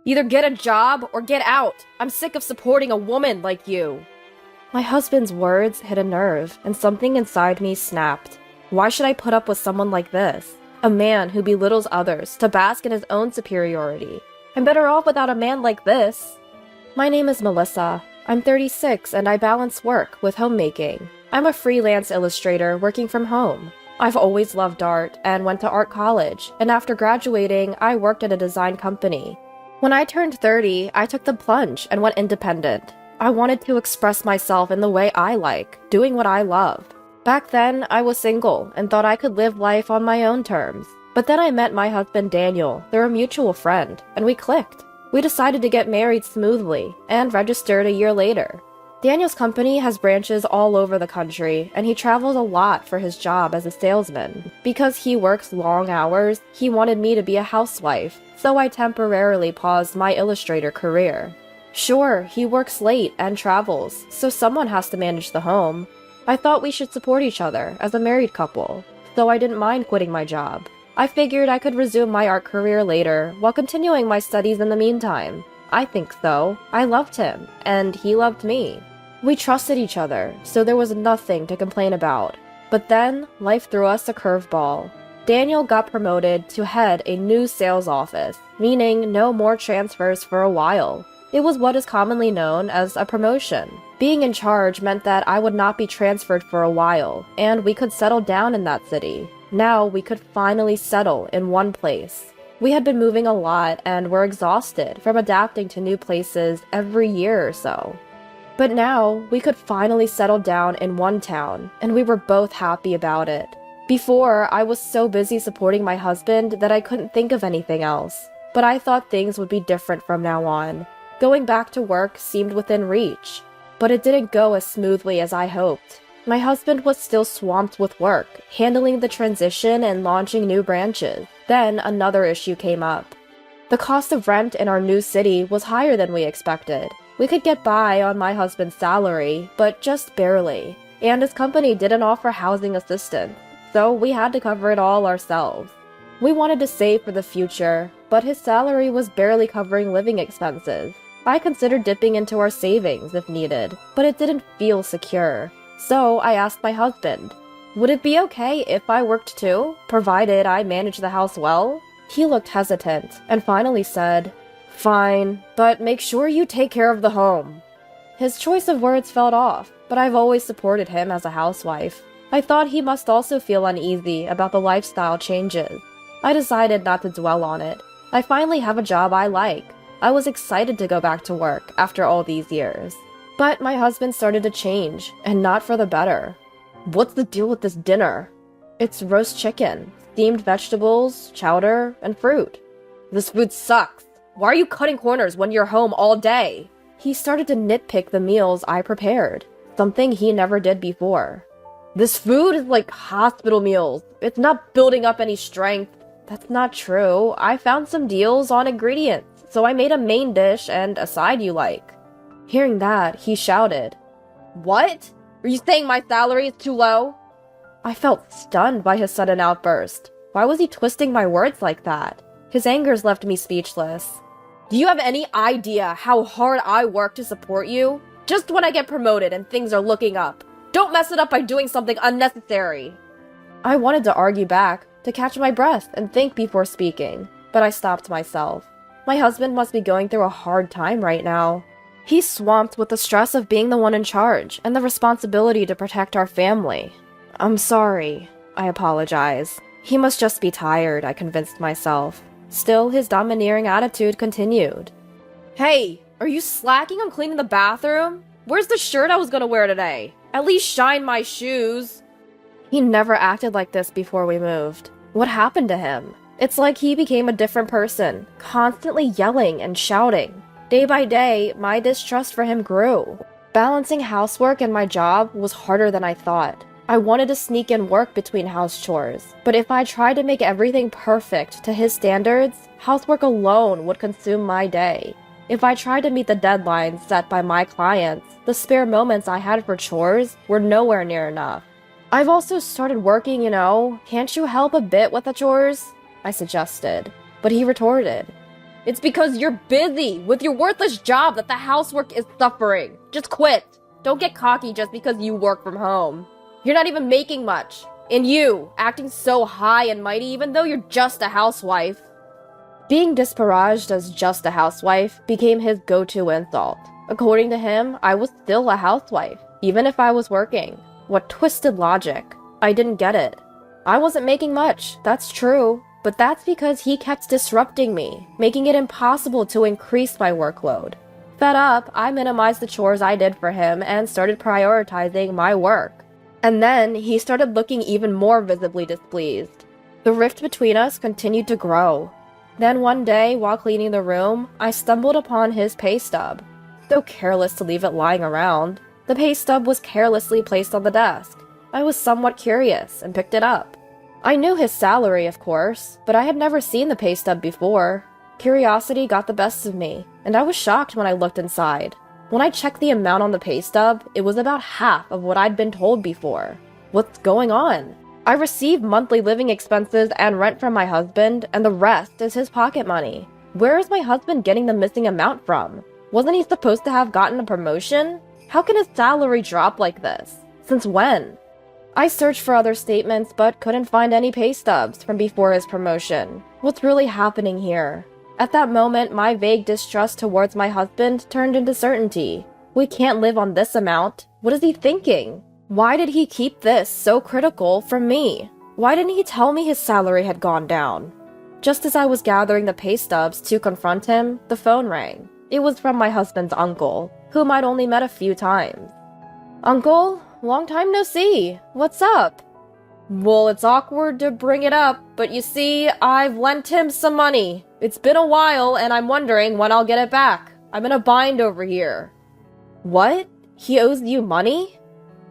Either get a job or get out. I'm sick of supporting a woman like you. My husband's words hit a nerve, and something inside me snapped. Why should I put up with someone like this? A man who belittles others to bask in his own superiority. I'm better off without a man like this. My name is Melissa. I'm 36 and I balance work with homemaking. I'm a freelance illustrator working from home. I've always loved art and went to art college, and after graduating, I worked at a design company. When I turned 30, I took the plunge and went independent. I wanted to express myself in the way I like, doing what I love. Back then, I was single and thought I could live life on my own terms. But then I met my husband Daniel through a mutual friend, and we clicked. We decided to get married smoothly and registered a year later. Daniel's company has branches all over the country, and he travels a lot for his job as a salesman. Because he works long hours, he wanted me to be a housewife, so I temporarily paused my illustrator career. Sure, he works late and travels, so someone has to manage the home. I thought we should support each other as a married couple, so I didn't mind quitting my job. I figured I could resume my art career later, while continuing my studies in the meantime. I think so. I loved him, and he loved me. We trusted each other, so there was nothing to complain about. But then, life threw us a curveball. Daniel got promoted to head a new sales office, meaning no more transfers for a while. It was what is commonly known as a promotion. Being in charge meant that I would not be transferred for a while, and we could settle down in that city. Now we could finally settle in one place. We had been moving a lot and were exhausted from adapting to new places every year or so. But now we could finally settle down in one town, and we were both happy about it. Before, I was so busy supporting my husband that I couldn't think of anything else. But I thought things would be different from now on. Going back to work seemed within reach, but it didn't go as smoothly as I hoped. My husband was still swamped with work, handling the transition and launching new branches. Then another issue came up. The cost of rent in our new city was higher than we expected. We could get by on my husband's salary, but just barely. And his company didn't offer housing assistance, so we had to cover it all ourselves. We wanted to save for the future, but his salary was barely covering living expenses. I considered dipping into our savings if needed, but it didn't feel secure. So I asked my husband, would it be okay if I worked too, provided I managed the house well? He looked hesitant and finally said, fine, but make sure you take care of the home. His choice of words felt off, but I've always supported him as a housewife. I thought he must also feel uneasy about the lifestyle changes. I decided not to dwell on it. I finally have a job I like. I was excited to go back to work after all these years. But my husband started to change, and not for the better. What's the deal with this dinner? It's roast chicken, steamed vegetables, chowder, and fruit. This food sucks. Why are you cutting corners when you're home all day? He started to nitpick the meals I prepared, something he never did before. This food is like hospital meals. It's not building up any strength. That's not true. I found some deals on ingredients, so I made a main dish and a side you like. Hearing that, he shouted, What? Are you saying my salary is too low? I felt stunned by his sudden outburst. Why was he twisting my words like that? His angers left me speechless. Do you have any idea how hard I work to support you? Just when I get promoted and things are looking up. Don't mess it up by doing something unnecessary. I wanted to argue back, to catch my breath and think before speaking, but I stopped myself. My husband must be going through a hard time right now. He's swamped with the stress of being the one in charge and the responsibility to protect our family. I'm sorry, I apologize. He must just be tired, I convinced myself. Still, his domineering attitude continued. Hey, are you slacking on cleaning the bathroom? Where's the shirt I was gonna wear today? At least shine my shoes. He never acted like this before we moved. What happened to him? It's like he became a different person, constantly yelling and shouting. Day by day, my distrust for him grew. Balancing housework and my job was harder than I thought. I wanted to sneak in work between house chores, but if I tried to make everything perfect to his standards, housework alone would consume my day. If I tried to meet the deadlines set by my clients, the spare moments I had for chores were nowhere near enough. I've also started working, Can't you help a bit with the chores? I suggested, but he retorted, It's because you're busy with your worthless job that the housework is suffering. Just quit. Don't get cocky just because you work from home. You're not even making much. And you, acting so high and mighty even though you're just a housewife. Being disparaged as just a housewife became his go-to insult. According to him, I was still a housewife, even if I was working. What twisted logic. I didn't get it. I wasn't making much, that's true. But that's because he kept disrupting me, making it impossible to increase my workload. Fed up, I minimized the chores I did for him and started prioritizing my work. And then he started looking even more visibly displeased. The rift between us continued to grow. Then one day, while cleaning the room, I stumbled upon his pay stub. So careless to leave it lying around, the pay stub was carelessly placed on the desk. I was somewhat curious and picked it up. I knew his salary, of course, but I had never seen the pay stub before. Curiosity got the best of me, and I was shocked when I looked inside. When I checked the amount on the pay stub, it was about half of what I'd been told before. What's going on? I receive monthly living expenses and rent from my husband, and the rest is his pocket money. Where is my husband getting the missing amount from? Wasn't he supposed to have gotten a promotion? How can his salary drop like this? Since when? I searched for other statements, but couldn't find any pay stubs from before his promotion. What's really happening here? At that moment, my vague distrust towards my husband turned into certainty. We can't live on this amount. What is he thinking? Why did he keep this so critical from me? Why didn't he tell me his salary had gone down? Just as I was gathering the pay stubs to confront him, the phone rang. It was from my husband's uncle, whom I'd only met a few times. Uncle? Long time no see. What's up? Well, it's awkward to bring it up, but you see, I've lent him some money. It's been a while, and I'm wondering when I'll get it back. I'm in a bind over here. What? He owes you money?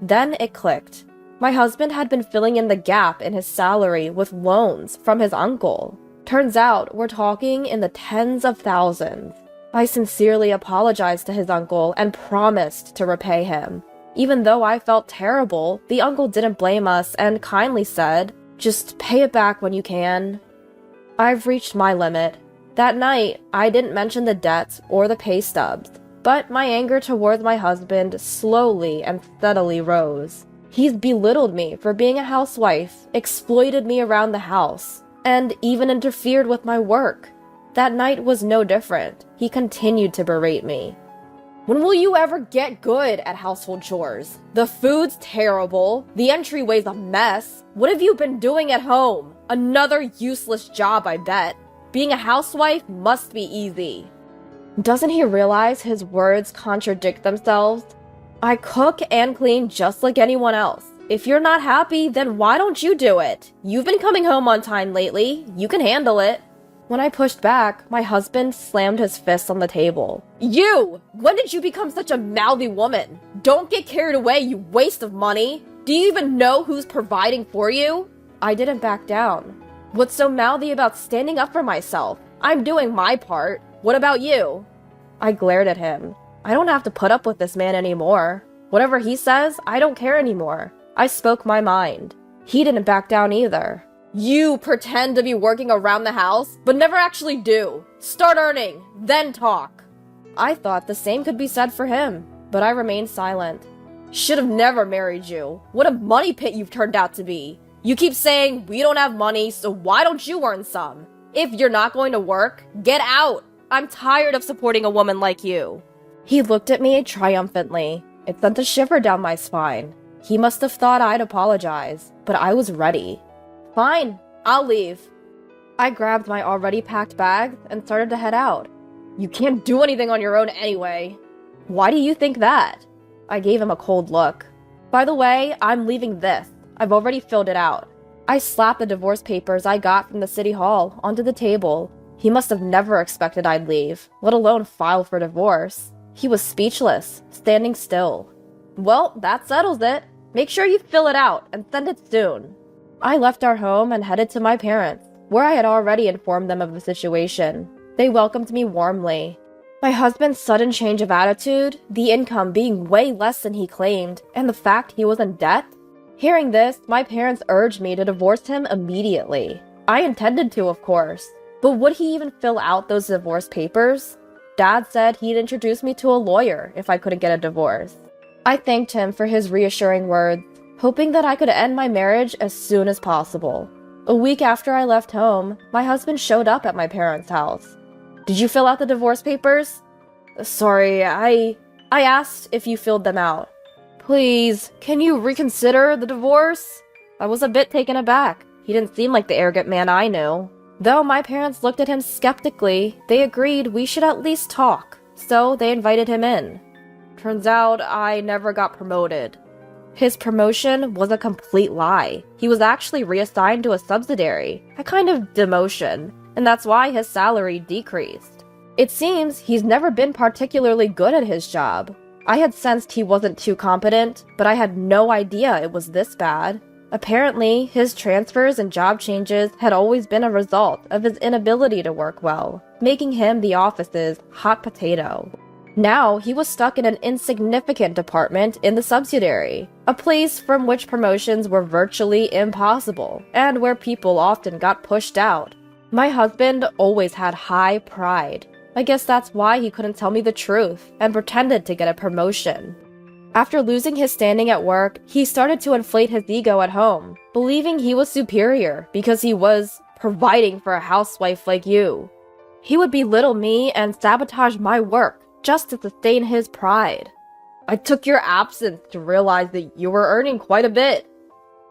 Then it clicked. My husband had been filling in the gap in his salary with loans from his uncle. Turns out, we're talking in the tens of thousands. I sincerely apologized to his uncle and promised to repay him. Even though I felt terrible, the uncle didn't blame us and kindly said, "Just pay it back when you can." I've reached my limit. That night, I didn't mention the debts or the pay stubs, but my anger towards my husband slowly and steadily rose. He's belittled me for being a housewife, exploited me around the house, and even interfered with my work. That night was no different. He continued to berate me. When will you ever get good at household chores? The food's terrible. The entryway's a mess. What have you been doing at home? Another useless job, I bet. Being a housewife must be easy. Doesn't he realize his words contradict themselves? I cook and clean just like anyone else. If you're not happy, then why don't you do it? You've been coming home on time lately. You can handle it. When I pushed back, my husband slammed his fist on the table. You! When did you become such a mouthy woman? Don't get carried away, you waste of money! Do you even know who's providing for you? I didn't back down. What's so mouthy about standing up for myself? I'm doing my part. What about you? I glared at him. I don't have to put up with this man anymore. Whatever he says, I don't care anymore. I spoke my mind. He didn't back down either. You pretend to be working around the house, but never actually do. Start earning, then talk. I thought the same could be said for him, but I remained silent. Should have never married you. What a money pit you've turned out to be. You keep saying, we don't have money, so why don't you earn some? If you're not going to work, get out. I'm tired of supporting a woman like you. He looked at me triumphantly. It sent a shiver down my spine. He must have thought I'd apologize, but I was ready. Fine, I'll leave. I grabbed my already packed bags and started to head out. You can't do anything on your own anyway. Why do you think that? I gave him a cold look. By the way, I'm leaving this. I've already filled it out. I slapped the divorce papers I got from the city hall onto the table. He must have never expected I'd leave, let alone file for divorce. He was speechless, standing still. Well, that settles it. Make sure you fill it out and send it soon. I left our home and headed to my parents, where I had already informed them of the situation. They welcomed me warmly. My husband's sudden change of attitude, the income being way less than he claimed, and the fact he was in debt? Hearing this, my parents urged me to divorce him immediately. I intended to, of course. But would he even fill out those divorce papers? Dad said he'd introduce me to a lawyer if I couldn't get a divorce. I thanked him for his reassuring words, hoping that I could end my marriage as soon as possible. A week after I left home, my husband showed up at my parents' house. "Did you fill out the divorce papers?" "Sorry, I asked if you filled them out." "Please, can you reconsider the divorce?" I was a bit taken aback. He didn't seem like the arrogant man I knew. Though my parents looked at him skeptically, they agreed we should at least talk, so they invited him in. Turns out I never got promoted. His promotion was a complete lie. He was actually reassigned to a subsidiary, a kind of demotion, and that's why his salary decreased. It seems he's never been particularly good at his job. I had sensed he wasn't too competent, but I had no idea it was this bad. Apparently, his transfers and job changes had always been a result of his inability to work well, making him the office's hot potato. Now, he was stuck in an insignificant department in the subsidiary, a place from which promotions were virtually impossible, and where people often got pushed out. My husband always had high pride. I guess that's why he couldn't tell me the truth, and pretended to get a promotion. After losing his standing at work, he started to inflate his ego at home, believing he was superior because he was providing for a housewife like you. He would belittle me and sabotage my work just to sustain his pride. I took your absence to realize that you were earning quite a bit.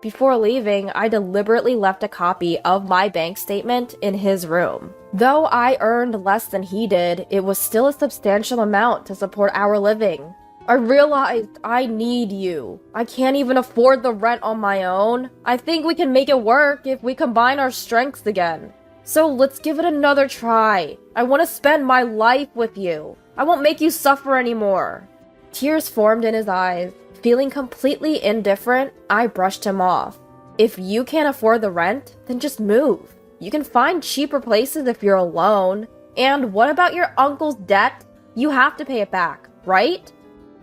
Before leaving, I deliberately left a copy of my bank statement in his room. Though I earned less than he did, it was still a substantial amount to support our living. I realized I need you. I can't even afford the rent on my own. I think we can make it work if we combine our strengths again. So let's give it another try. I want to spend my life with you. I won't make you suffer anymore. Tears formed in his eyes. Feeling completely indifferent, I brushed him off. If you can't afford the rent, then just move. You can find cheaper places if you're alone. And what about your uncle's debt? You have to pay it back, right?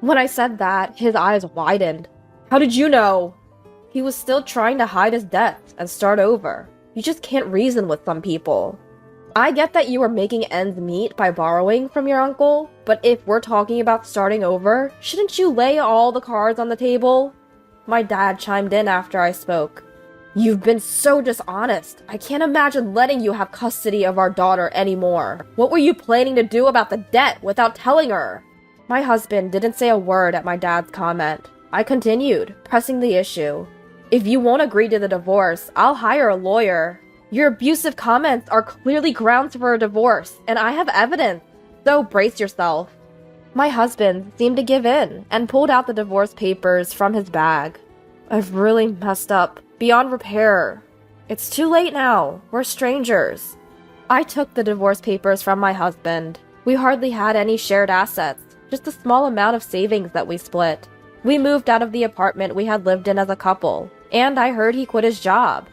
When I said that, his eyes widened. How did you know? He was still trying to hide his debts and start over. You just can't reason with some people. I get that you were making ends meet by borrowing from your uncle, but if we're talking about starting over, shouldn't you lay all the cards on the table? My dad chimed in after I spoke. You've been so dishonest. I can't imagine letting you have custody of our daughter anymore. What were you planning to do about the debt without telling her? My husband didn't say a word at my dad's comment. I continued, pressing the issue. If you won't agree to the divorce, I'll hire a lawyer. Your abusive comments are clearly grounds for a divorce, and I have evidence, so brace yourself. My husband seemed to give in and pulled out the divorce papers from his bag. I've really messed up, beyond repair. It's too late now, we're strangers. I took the divorce papers from my husband. We hardly had any shared assets, just a small amount of savings that we split. We moved out of the apartment we had lived in as a couple, and I heard he quit his job.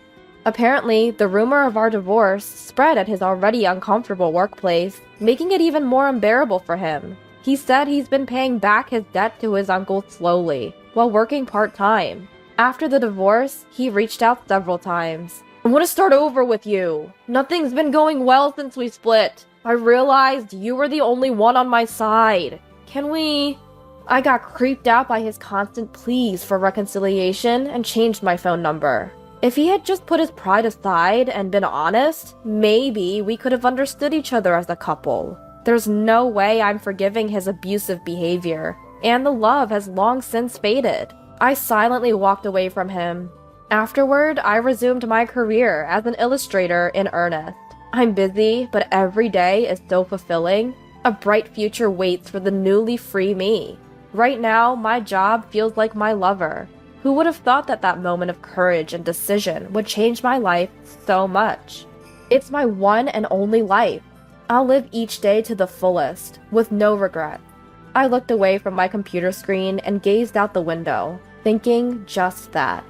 Apparently, the rumor of our divorce spread at his already uncomfortable workplace, making it even more unbearable for him. He said he's been paying back his debt to his uncle slowly, while working part-time. After the divorce, he reached out several times. I want to start over with you. Nothing's been going well since we split. I realized you were the only one on my side. Can we... I got creeped out by his constant pleas for reconciliation and changed my phone number. If he had just put his pride aside and been honest, maybe we could have understood each other as a couple. There's no way I'm forgiving his abusive behavior, and the love has long since faded. I silently walked away from him. Afterward, I resumed my career as an illustrator in earnest. I'm busy, but every day is so fulfilling. A bright future waits for the newly free me. Right now, my job feels like my lover. Who would have thought that that moment of courage and decision would change my life so much? It's my one and only life. I'll live each day to the fullest, with no regret. I looked away from my computer screen and gazed out the window, thinking just that.